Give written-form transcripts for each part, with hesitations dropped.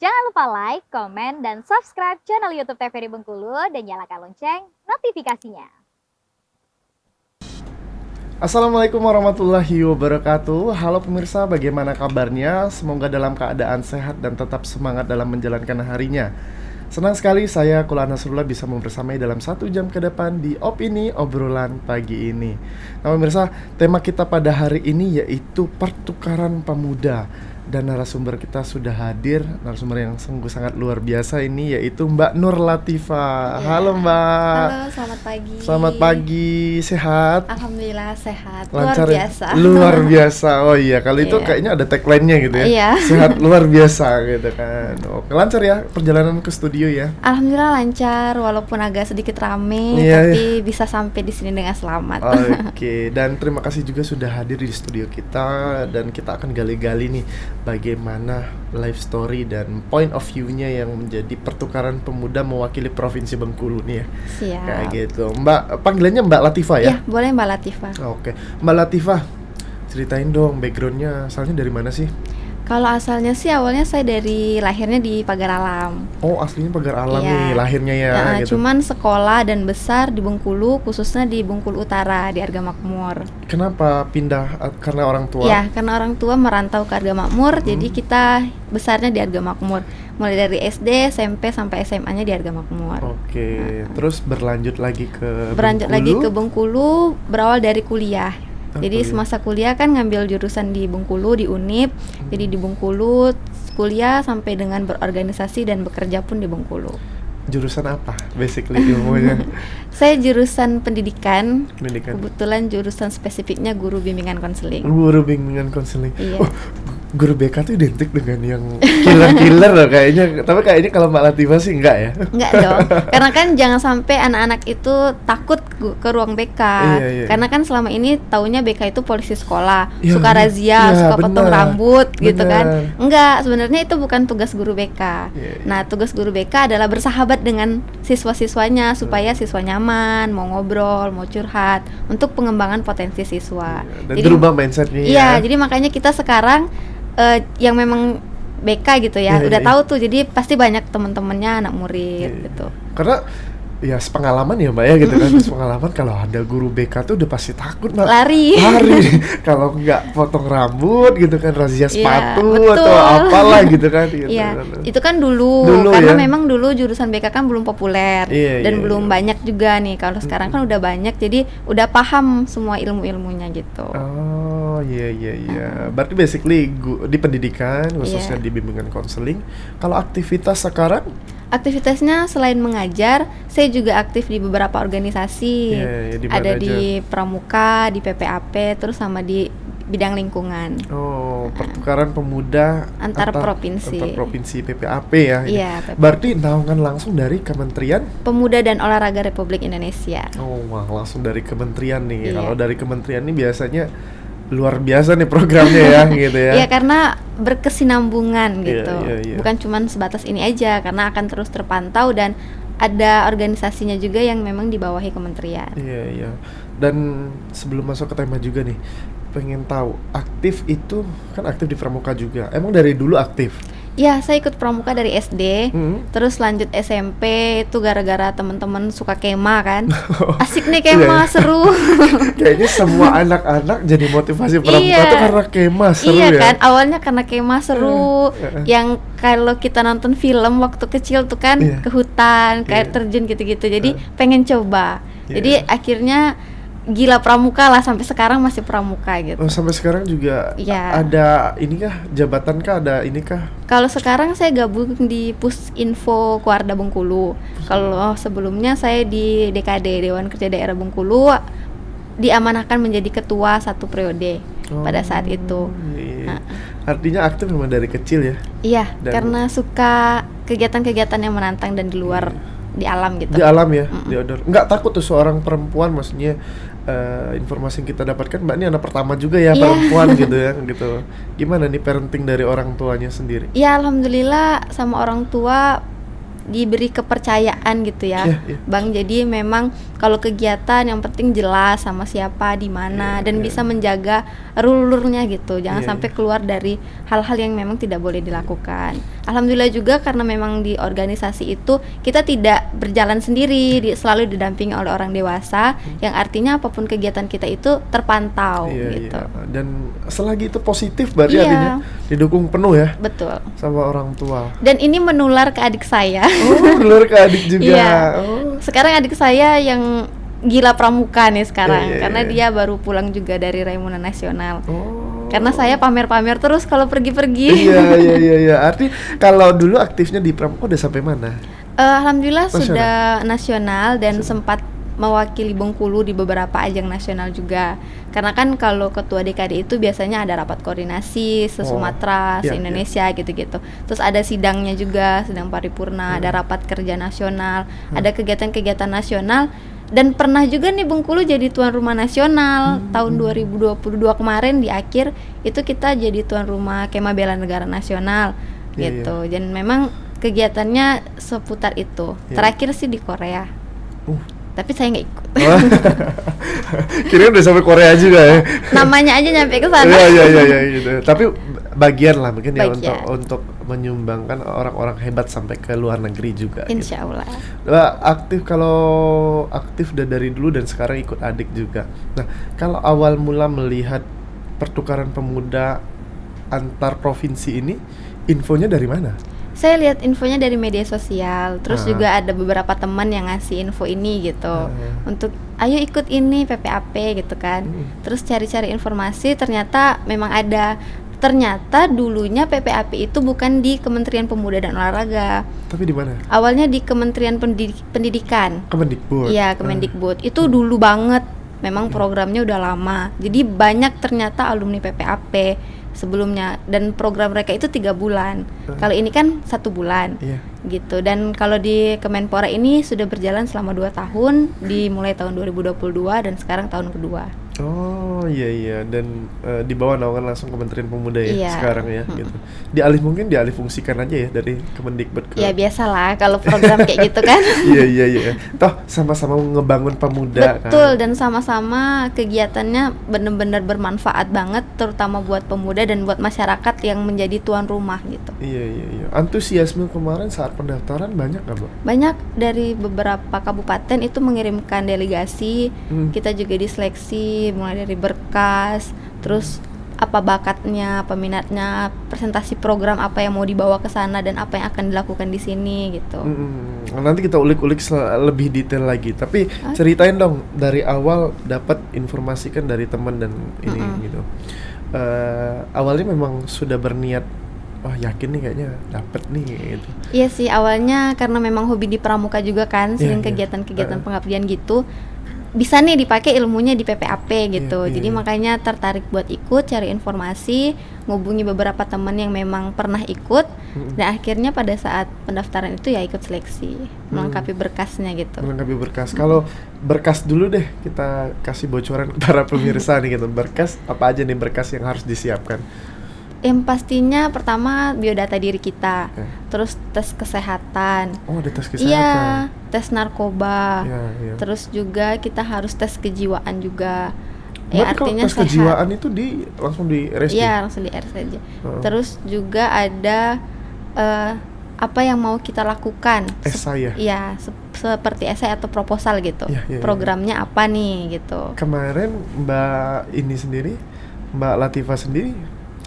Jangan lupa like, komen, dan subscribe channel YouTube TVRI Bengkulu dan nyalakan lonceng notifikasinya. Assalamualaikum warahmatullahi wabarakatuh. Halo pemirsa, bagaimana kabarnya? Semoga dalam keadaan sehat dan tetap semangat dalam menjalankan harinya. Senang sekali saya Kula Nasrullah bisa membersamai dalam 1 jam ke depan di Opini Obrolan Pagi ini. Nah pemirsa, tema kita pada hari ini yaitu pertukaran pemuda. Dan narasumber kita sudah hadir, narasumber yang sungguh sangat luar biasa ini yaitu Mbak Nur Latifah. Ya. Halo Mbak. Halo, selamat pagi. Selamat pagi, sehat? Alhamdulillah sehat. Lancar luar ya? biasa. Luar biasa. Oh iya, kalau itu Iya. kayaknya ada tagline-nya gitu ya. Iya. Sehat luar biasa gitu kan. Oke, lancar ya perjalanan ke studio ya. Alhamdulillah lancar, walaupun agak sedikit rame, Iya, tapi bisa sampai di sini dengan selamat. Oke, dan terima kasih juga sudah hadir di studio kita dan kita akan gali-gali nih bagaimana life story dan point of view-nya yang menjadi pertukaran pemuda mewakili Provinsi Bengkulu nih ya. Siap. Kayak gitu. Mbak, panggilannya Mbak Latifah ya? Ya, boleh Mbak Latifah. Oke, Mbak Latifah, ceritain dong background-nya, asalnya dari mana sih? Kalau asalnya sih awalnya saya dari lahirnya di Pagar Alam. Oh, aslinya Pagar Alam Iya. nih lahirnya ya gitu. Cuman sekolah dan besar di Bengkulu, khususnya di Bengkulu Utara di Arga Makmur. Kenapa pindah karena orang tua? Ya, karena orang tua merantau ke Arga Makmur, jadi kita besarnya di Arga Makmur. Mulai dari SD, SMP sampai SMA-nya di Arga Makmur. Oke, terus berlanjut lagi ke Berlanjut Bengkulu? lagi ke Bengkulu, berawal dari kuliah. Oh, Jadi kuliah. semasa kuliah kan ngambil jurusan di Bengkulu, di Unip. Jadi di Bengkulu kuliah sampai dengan berorganisasi dan bekerja pun di Bengkulu. Jurusan apa? Basically ilmunya. Saya jurusan pendidikan. Pendidikan. Kebetulan jurusan spesifiknya guru bimbingan konseling. Guru bimbingan konseling. Iya. Oh, guru BK tuh identik dengan yang killer-killer loh kayaknya. Tapi kayaknya kalau Mbak Latifah sih enggak ya? Enggak dong, karena kan jangan sampai anak-anak itu takut ke ruang BK. Iya. Karena kan selama ini taunya BK itu polisi sekolah, Iya, suka bener. razia, Iya, suka potong bener. rambut gitu kan. Bener. Enggak, sebenarnya itu bukan tugas guru BK. Iya. Nah, tugas guru BK adalah bersahabat dengan siswa-siswanya supaya siswa nyaman, mau ngobrol, mau curhat untuk pengembangan potensi siswa. Dan berubah mindsetnya Iya, ya. jadi makanya kita sekarang yang memang BK gitu ya, Iya, udah iya. tahu tuh, jadi pasti banyak teman-temannya anak murid Iya. gitu. Karena ya sepengalaman ya Mbak ya gitu kan. Sepengalaman kalau ada guru BK tuh udah pasti takut Mbak. Lari. Kalau nggak potong rambut gitu kan, razia Iya, sepatu betul. atau apalah gitu kan gitu. Iya, itu kan dulu ya? karena memang dulu jurusan BK kan belum populer Iya, dan iya, belum iya. banyak juga nih. Kalau sekarang kan udah banyak, jadi udah paham semua ilmu-ilmunya gitu. Oh iya. Berarti basically di pendidikan khususnya Iya. di bimbingan konseling. Kalau aktivitas sekarang? Aktivitasnya selain mengajar, saya juga aktif di beberapa organisasi. Iya, di mana Ada aja? di Pramuka, di PPAP, terus sama di bidang lingkungan. Oh, pertukaran pemuda Antar provinsi. Antar provinsi PPAP ya. ini. Iya, PPAP. Berarti naungan langsung dari Kementerian. Pemuda dan Olahraga Republik Indonesia. Oh, wah, langsung dari kementerian nih. Iya. Kalau dari kementerian nih biasanya luar biasa nih programnya ya gitu ya. Iya, karena berkesinambungan gitu. Iya. Bukan cuman sebatas ini aja, karena akan terus terpantau dan ada organisasinya juga yang memang dibawahi kementerian. Iya. Dan sebelum masuk ke tema juga nih, pengen tahu aktif itu kan aktif di Pramuka juga. Emang dari dulu aktif? Ya, saya ikut pramuka dari SD, Hmm. terus lanjut SMP itu gara-gara teman-teman suka kemah kan. Asik nih Iya, kemah, iya. seru. Kayaknya semua anak-anak jadi motivasi Pramuka Iya. tuh karena kemah seru Iya ya. kan, awalnya karena kemah seru. Yang kalau kita nonton film waktu kecil tuh kan Iya. ke hutan, kayak Iya. terjun gitu-gitu. Jadi pengen coba. Iya. Jadi akhirnya gila pramuka lah, sampai sekarang masih pramuka gitu. Oh, sampai sekarang juga Iya. ada ini kah? Jabatan kah? Ada ini kah? Kalau sekarang saya gabung di Pusinfo Kuarda Bengkulu. Kalau sebelumnya saya di DKD, Dewan Kerja Daerah Bengkulu, diamanahkan menjadi ketua 1 periode pada saat itu. Iya. Nah. Artinya aktif memang dari kecil ya. Iya, Dan- karena suka kegiatan-kegiatan yang menantang dan di luar di alam gitu. Di alam ya, di outdoor. Nggak takut tuh seorang perempuan, maksudnya informasi yang kita dapatkan Mbak ini anak pertama juga ya Iya. perempuan gitu ya gitu. Gimana nih parenting dari orang tuanya sendiri? Ya alhamdulillah sama orang tua diberi kepercayaan gitu ya, Iya. Bang. Jadi memang kalau kegiatan yang penting jelas sama siapa di mana dan bisa menjaga rule-nya gitu. Jangan sampai keluar dari hal-hal yang memang tidak boleh dilakukan. Alhamdulillah juga karena memang di organisasi itu kita tidak berjalan sendiri, selalu didampingi oleh orang dewasa, yang artinya apapun kegiatan kita itu terpantau gitu. Dan selagi itu positif berarti artinya didukung penuh ya. Betul. Sama orang tua. Dan ini menular ke adik saya. Oh, menular ke adik juga. Iya. Sekarang adik saya yang gila pramuka nih sekarang, karena dia baru pulang juga dari Raimuna Nasional. Karena saya pamer-pamer terus kalau pergi-pergi. Iya. Arti kalau dulu aktifnya di pramuka udah sampai mana? Alhamdulillah sudah nasional dan sempat mewakili Bengkulu di beberapa ajang nasional juga. Karena kan kalau ketua DKD itu biasanya ada rapat koordinasi se-Sumatera, se-Indonesia gitu-gitu. Terus ada sidangnya juga, sidang paripurna, ada rapat kerja nasional, ada kegiatan-kegiatan nasional. Dan pernah juga nih Bengkulu jadi tuan rumah nasional tahun 2022 kemarin di akhir itu kita jadi tuan rumah Kema Bela Negara Nasional gitu. Dan memang kegiatannya seputar itu. Terakhir sih di Korea. Tapi saya nggak ikut. Kira udah sampai Korea juga ya. Namanya aja nyampe ke sana. Iya gitu. Tapi bagian lah mungkin ya untuk menyumbangkan orang-orang hebat sampai ke luar negeri juga. Insya Allah. Aktif udah dari dulu dan sekarang ikut adik juga. Nah, kalau awal mula melihat pertukaran pemuda antar provinsi ini, infonya dari mana? Saya lihat infonya dari media sosial, terus juga ada beberapa teman yang ngasih info ini gitu, untuk ayo ikut ini PPAP gitu kan. Terus cari-cari informasi, ternyata memang ada. Ternyata dulunya PPAP itu bukan di Kementerian Pemuda dan Olahraga. Tapi di mana? Awalnya di Kementerian Pendidikan. Kemendikbud. Iya, Kemendikbud. Itu dulu banget. Memang programnya udah lama. Jadi banyak ternyata alumni PPAP sebelumnya, dan program mereka itu 3 bulan. Kalau ini kan 1 bulan. Gitu. Dan kalau di Kemenpora ini sudah berjalan selama 2 tahun, dimulai tahun 2022 dan sekarang tahun kedua. Oh iya, dan di bawah naungan langsung Kementerian Pemuda ya sekarang ya gitu. Mungkin dialih fungsikan aja ya dari Kemendikbud ke. Ya biasalah kalau program kayak gitu kan. Iya. Toh sama-sama ngebangun pemuda. Betul, dan sama-sama kegiatannya benar-benar bermanfaat banget, terutama buat pemuda dan buat masyarakat yang menjadi tuan rumah gitu. Iya. Antusiasme kemarin saat pendaftaran banyak nggak, Bu? Banyak, dari beberapa kabupaten itu mengirimkan delegasi. Kita juga diseleksi mulai dari berkas, terus apa bakatnya, peminatnya, presentasi program apa yang mau dibawa ke sana dan apa yang akan dilakukan di sini gitu. Nanti kita ulik-ulik lebih detail lagi. Tapi ceritain dong dari awal dapat informasi kan dari teman dan ini gitu. Awalnya memang sudah berniat, wah yakin nih kayaknya dapet nih gitu. Iya sih, awalnya karena memang hobi di pramuka juga kan, sering kegiatan-kegiatan pengabdian gitu. Bisa nih dipakai ilmunya di PPAP gitu. Jadi makanya tertarik buat ikut, cari informasi, ngubungi beberapa teman yang memang pernah ikut, dan akhirnya pada saat pendaftaran itu ya ikut seleksi, melengkapi berkasnya gitu. Melengkapi berkas. Kalau berkas dulu deh, kita kasih bocoran para pemirsa nih gitu. Berkas apa aja nih berkas yang harus disiapkan? Yang pastinya pertama biodata diri kita, terus tes kesehatan. Oh, ada tes kesehatan. Iya, tes narkoba. Iya. Terus juga kita harus tes kejiwaan juga. Berarti artinya kalau tes kejiwaan itu langsung di RSJ? Iya, langsung di RSJ. Terus juga ada apa yang mau kita lakukan. Esai ya? Iya, seperti esai atau proposal gitu. Programnya apa nih gitu. Kemarin Mbak Latifah sendiri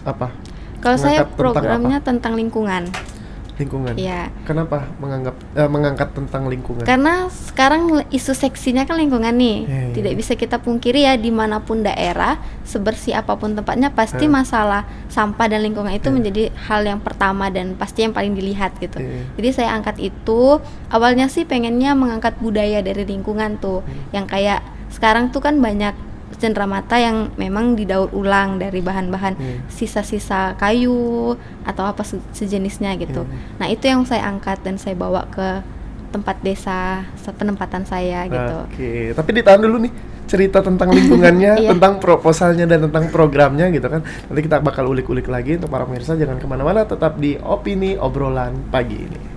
apa? Kalau saya programnya tentang lingkungan. Iya. Kenapa mengangkat tentang lingkungan? Karena sekarang isu seksinya kan lingkungan nih. Tidak bisa kita pungkiri ya, dimanapun daerah, sebersih apapun tempatnya, pasti masalah sampah dan lingkungan itu menjadi hal yang pertama dan pasti yang paling dilihat gitu. Jadi saya angkat itu. Awalnya sih pengennya mengangkat budaya dari lingkungan tuh, yang kayak sekarang tuh kan banyak cenderamata yang memang didaur ulang dari bahan-bahan sisa-sisa kayu atau apa sejenisnya gitu. Nah itu yang saya angkat dan saya bawa ke tempat desa penempatan saya gitu. Oke, tapi ditahan dulu nih cerita tentang lingkungannya, tentang proposalnya dan tentang programnya gitu kan. Nanti kita bakal ulik-ulik lagi. Untuk para pemirsa jangan kemana-mana, tetap di Opini Obrolan Pagi ini.